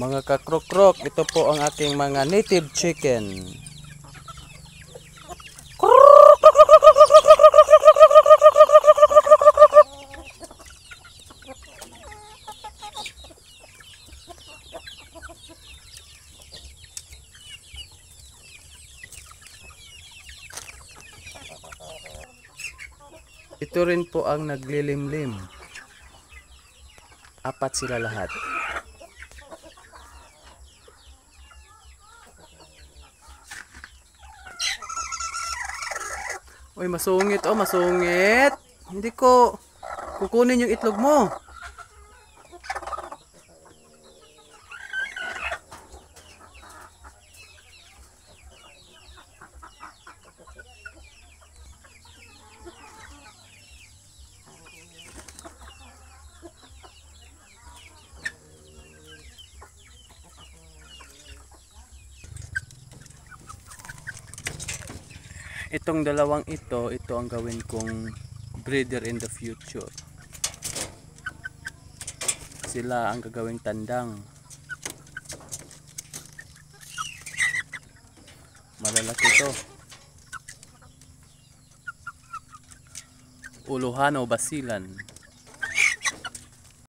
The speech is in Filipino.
Mga kakrok-krok, ito po ang aking mga native chicken. Ito rin po ang naglilimlim. Apat sila lahat. Uy, masungit oh, masungit. Hindi ko kukunin yung itlog mo. Itong dalawang ito ang gawin kong breeder in the future. Sila ang gagawing tandang. Malalaki to. Uluhan o basilan.